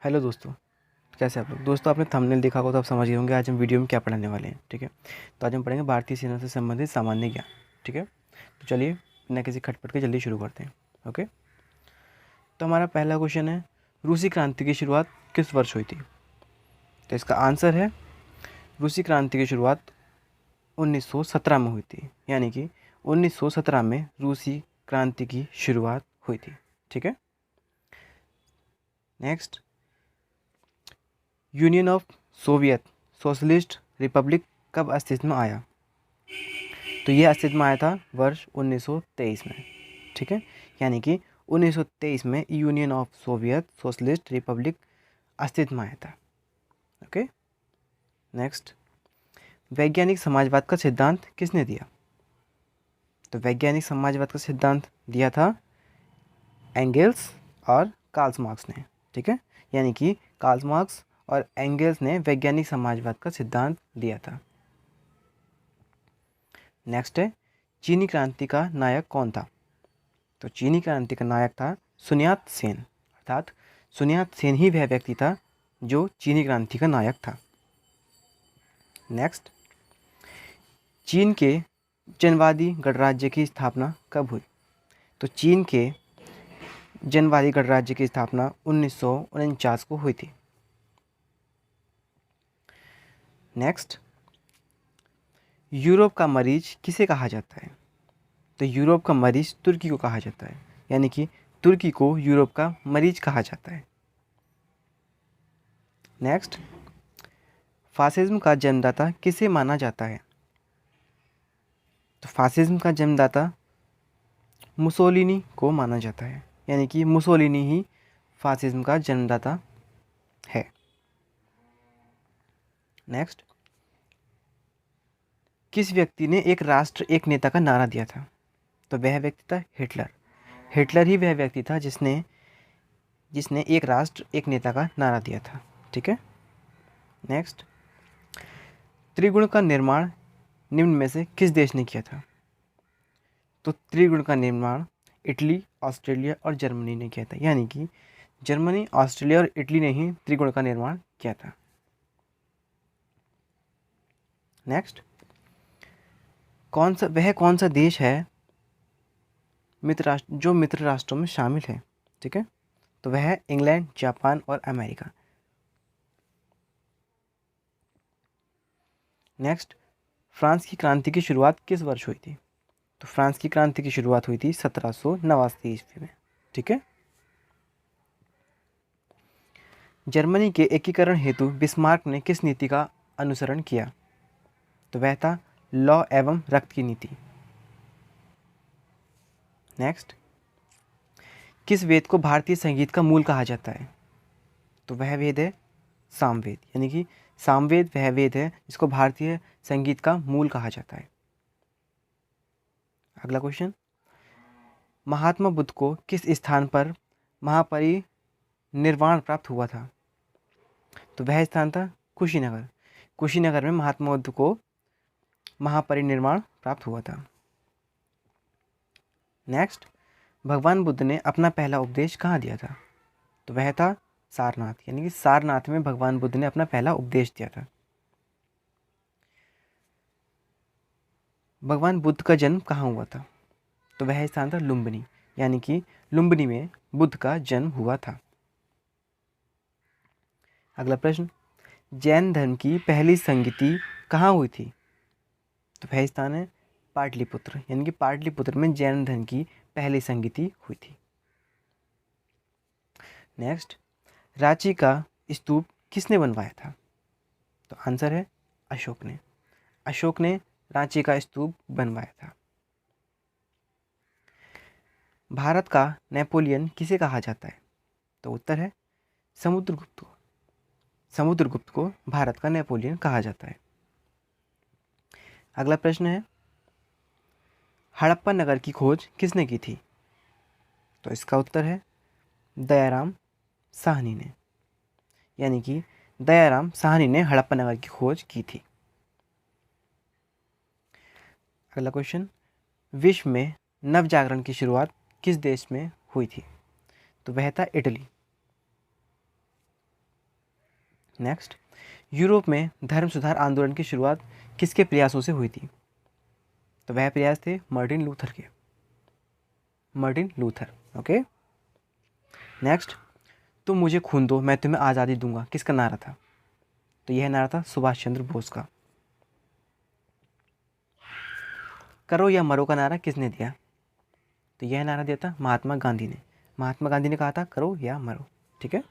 Hello दोस्तों, कैसे आप लोग। दोस्तों, आपने थंबनेल देखा होगा तो आप समझ गए होंगे आज हम वीडियो में क्या पढ़ाने वाले हैं। ठीक है, तो आज हम पढ़ेंगे भारतीय सेना से संबंधित सामान्य ज्ञान। ठीक है, तो चलिए बिना किसी खटपट के जल्दी शुरू करते हैं। ओके, तो हमारा पहला क्वेश्चन है, रूसी क्रांति की शुरुआत किस वर्ष हुई थी। तो इसका आंसर है, रूसी क्रांति की शुरुआत 1917 में हुई थी। यानी कि 1917 में रूसी क्रांति की शुरुआत हुई थी। ठीक है, next, union of Soviet socialist Republic कब अस्तित्व में आया। तो ये अस्तित्व में आया था वर्ष 1923 में। ठीक है, यानी कि 1923 में union of Soviet socialist Republic अस्तित्व में आया था। ओके, नेक्स्ट, वैज्ञानिक समाजवाद का सिद्धांत किसने दिया। तो वैज्ञानिक समाजवाद का सिद्धांत दिया था एंगेल्स और कार्ल मार्क्स ने। ठीक है, यानी कि कार्ल मार्क्स और एंगेल्स ने वैज्ञानिक समाजवाद का सिद्धांत दिया था। नेक्स्ट है, चीनी क्रांति का नायक कौन था। तो चीनी क्रांति का नायक था सुनियात सेन, अर्थात सुनियात सेन ही वह व्यक्ति था जो चीनी क्रांति का नायक था। नेक्स्ट, चीन के जनवादी गणराज्य की स्थापना कब हुई। तो चीन के जनवादी गणराज्य की स्थापना 1949 को हुई थी। नेक्स्ट, यूरोप का मरीज किसे कहा जाता है। तो यूरोप का मरीज तुर्की को कहा जाता है, यानी कि तुर्की को यूरोप का मरीज कहा जाता है। नेक्स्ट, फासिज्म का जन्मदाता किसे माना जाता है। तो फासिज्म का जन्मदाता मुसोलिनी को माना जाता है, यानी कि मुसोलिनी ही फासिज्म का जन्मदाता है। नेक्स्ट, किस व्यक्ति ने एक राष्ट्र एक नेता का नारा दिया था। तो वह व्यक्ति था हिटलर। हिटलर ही वह व्यक्ति था जिसने एक राष्ट्र एक नेता का नारा दिया था। ठीक है, नेक्स्ट, त्रिगुण का निर्माण निम्न में से किस देश ने किया था। तो त्रिगुण का निर्माण इटली, ऑस्ट्रेलिया और जर्मनी ने किया था, यानी कि जर्मनी, ऑस्ट्रेलिया और इटली ने ही त्रिगुण का निर्माण किया था। नेक्स्ट, कौन सा देश है जो मित्र राष्ट्रों में शामिल है। ठीक है, तो वह है इंग्लैंड, जापान और अमेरिका। नेक्स्ट, फ्रांस की क्रांति की शुरुआत किस वर्ष हुई थी। तो फ्रांस की क्रांति की शुरुआत हुई थी 1789 ईस्वी में। ठीक है, जर्मनी के एकीकरण हेतु बिस्मार्क ने किस नीति का अनुसरण किया। तो वह था लौ एवं रक्त की नीति। नेक्स्ट, किस वेद को भारतीय संगीत का मूल कहा जाता है। तो वह वेद है सामवेद, यानी कि सामवेद वह वेद है जिसको भारतीय संगीत का मूल कहा जाता है। अगला क्वेश्चन, महात्मा बुद्ध को किस स्थान पर महापरिनिर्वाण प्राप्त हुआ था। तो वह स्थान था कुशीनगर। कुशीनगर में महात्मा बुद्ध को महापरिनिर्वाण प्राप्त हुआ था। नेक्स्ट, भगवान बुद्ध ने अपना पहला उपदेश कहाँ दिया था। तो वह था सारनाथ, यानी कि सारनाथ में भगवान बुद्ध ने अपना पहला उपदेश दिया था। भगवान बुद्ध का जन्म कहाँ हुआ था। तो वह स्थान था लुम्बिनी, यानी कि लुम्बिनी में बुद्ध का जन्म हुआ था। अगला प्रश्न, जैन धर्म की पहली संगति कहाँ हुई थी। तो वह स्थान है पाटलिपुत्र, यानी कि पाटलिपुत्र में जैन धर्म की पहली संगति हुई थी। नेक्स्ट, रांची का स्तूप किसने बनवाया था। तो आंसर है अशोक ने। अशोक ने रांची का स्तूप बनवाया था। भारत का नेपोलियन किसे कहा जाता है। तो उत्तर है समुद्रगुप्त को। समुद्रगुप्त को भारत का नेपोलियन कहा जाता है। अगला प्रश्न है, हड़प्पा नगर की खोज किसने की थी। तो इसका उत्तर है दयाराम साहनी ने, यानी कि दयाराम साहनी ने हड़प्पा नगर की खोज की थी। अगला क्वेश्चन, विश्व में नव जागरण की शुरुआत किस देश में हुई थी। तो वह था इटली। नेक्स्ट, यूरोप में धर्म सुधार आंदोलन की शुरुआत किसके प्रयासों से हुई थी? तो वह प्रयास थे मार्टिन लूथर के, मार्टिन लूथर। ओके। नेक्स्ट, तुम मुझे खून दो मैं तुम्हें आज़ादी दूंगा, किसका नारा था? तो यह नारा था सुभाष चंद्र बोस का। करो या मरो का नारा किसने दिया? तो यह नारा दिया था महात्मा गांधी ने। महात्मा गांधी ने कहा था करो या मरो। ठीक है।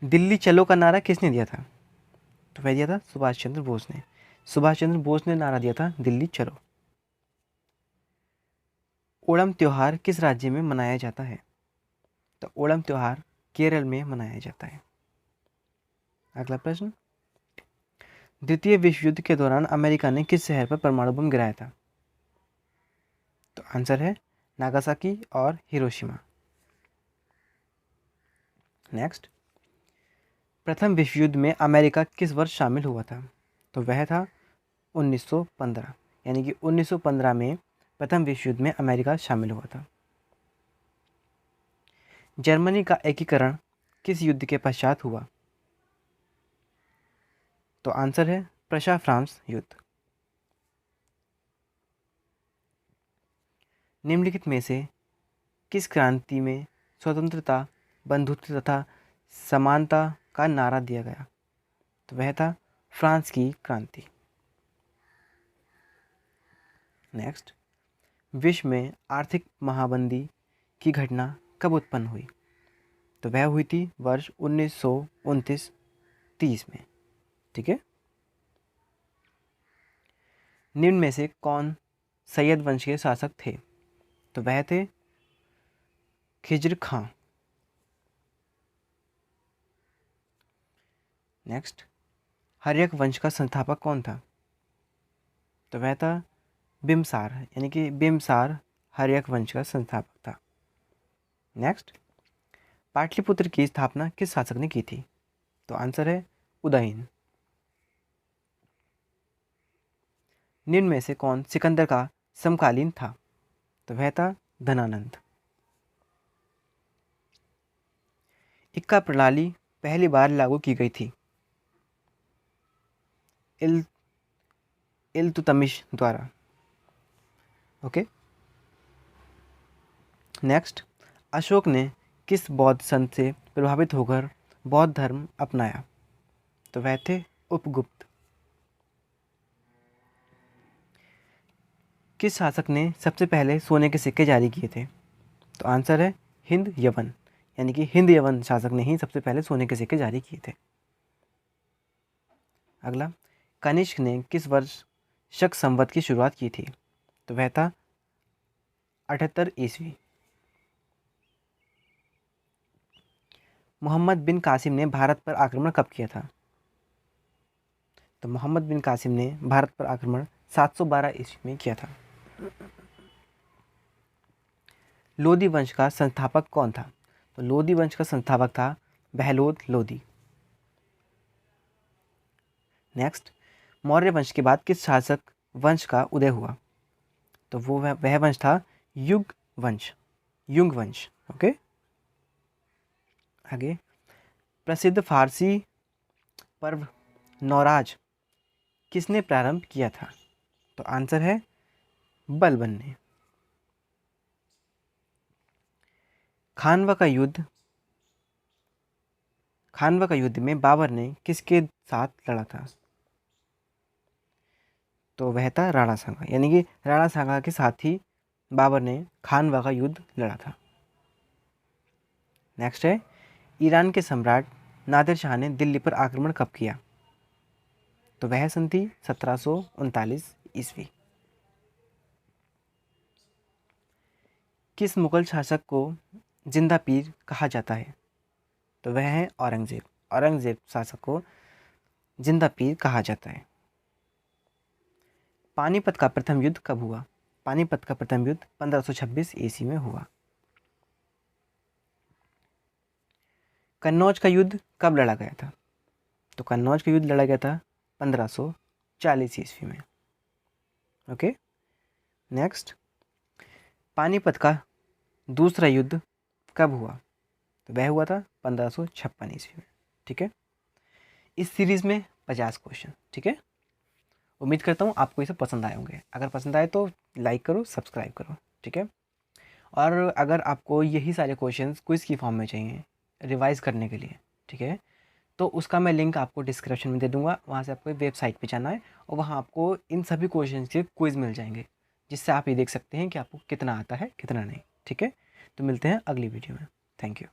दिल्ली चलो का नारा किसने दिया था? तो वह दिया था सुभाष चंद्र बोस ने। सुभाष चंद्र बोस ने नारा दिया था दिल्ली चलो। ओणम त्योहार किस राज्य में मनाया जाता है? तो ओणम त्योहार केरल में मनाया जाता है। अगला प्रश्न, द्वितीय विश्व युद्ध के दौरान अमेरिका ने किस शहर पर परमाणु बम गिराया था? तो आंसर है नागासाकी और हिरोशिमा। नेक्स्ट, प्रथम विश्व युद्ध में अमेरिका किस वर्ष शामिल हुआ था? तो वह था 1915, यानी कि 1915 में प्रथम विश्व युद्ध में अमेरिका शामिल हुआ था। जर्मनी का एकीकरण किस युद्ध के पश्चात हुआ? तो आंसर है प्रशा फ्रांस युद्ध। निम्नलिखित में से किस क्रांति में स्वतंत्रता, बंधुत्व तथा समानता का नारा दिया गया? तो वह था फ्रांस की क्रांति। नेक्स्ट, विश्व में आर्थिक महामंदी की घटना कब उत्पन्न हुई? तो वह हुई थी वर्ष 1929-30 में। ठीक है। निम्न में से कौन सैयद वंश के शासक थे? तो वह थे खिज्र खां। नेक्स्ट, हर्यक वंश का संस्थापक कौन था? तो वह था बिम्बसार, यानी कि बिम्बसार हर्यक वंश का संस्थापक था। नेक्स्ट, पाटलिपुत्र की स्थापना किस शासक ने की थी? तो आंसर है उदयन। निम्न में से कौन सिकंदर का समकालीन था? तो वह था धनानंद। इक्का प्रणाली पहली बार लागू की गई थी? इल्तुतमिश द्वारा। ओके। नेक्स्ट, अशोक ने किस बौद्ध संत से प्रभावित होकर बौद्ध धर्म अपनाया? तो वह थे उपगुप्त। किस शासक ने सबसे पहले सोने के सिक्के जारी किए थे? तो आंसर है हिंद यवन, यानी कि हिंद यवन शासक ने ही सबसे पहले सोने के सिक्के जारी किए थे। अगला, कनिष्क ने किस वर्ष शक संवत की शुरुआत की थी? तो वह था 78 ईस्वी। मोहम्मद बिन कासिम ने भारत पर आक्रमण कब किया था? तो मोहम्मद बिन कासिम ने भारत पर आक्रमण 712 ईस्वी में किया था। लोदी वंश का संस्थापक कौन था? तो लोदी वंश का संस्थापक था बहलोद लोदी। नेक्स्ट, मौर्य वंश के बाद किस शासक वंश का उदय हुआ? तो वह वंश था युग वंश, युंग वंश। ओके। आगे, प्रसिद्ध फारसी पर्व नौराज किसने प्रारंभ किया था? तो आंसर है बलबन ने। खानवा का युद्ध में बाबर ने किसके साथ लड़ा था? तो वह था राणा सांगा, यानी कि राणा सांगा के साथ ही बाबर ने खानवा का युद्ध लड़ा था। नेक्स्ट है, ईरान के सम्राट नादिर शाह ने दिल्ली पर आक्रमण कब किया? तो वह सन थी 1739 ईस्वी। किस मुगल शासक को जिंदा पीर कहा जाता है? तो वह है औरंगजेब। औरंगजेब शासक को जिंदा पीर कहा जाता है। पानीपत का प्रथम युद्ध कब हुआ? पानीपत का प्रथम युद्ध 1526 ईस्वी में हुआ। कन्नौज का युद्ध कब लड़ा गया था? तो कन्नौज का युद्ध लड़ा गया था 1540 ईस्वी में। ओके। नेक्स्ट, पानीपत का दूसरा युद्ध कब हुआ? तो वह हुआ था 1556 ईस्वी में। ठीक है। इस सीरीज़ में 50 क्वेश्चन, ठीक है। उम्मीद करता हूँ आपको इसे पसंद आए होंगे। अगर पसंद आए तो लाइक करो, सब्सक्राइब करो, ठीक है। और अगर आपको यही सारे क्वेश्चंस क्विज़ की फॉर्म में चाहिए रिवाइज़ करने के लिए, ठीक है, तो उसका मैं लिंक आपको डिस्क्रिप्शन में दे दूँगा। वहाँ से आपको वेबसाइट पे जाना है और वहाँ आपको इन सभी क्वेश्चंस के क्विज़ मिल जाएंगे, जिससे आप ये देख सकते हैं कि आपको कितना आता है कितना नहीं, ठीक है। तो मिलते हैं अगली वीडियो में। Thank you.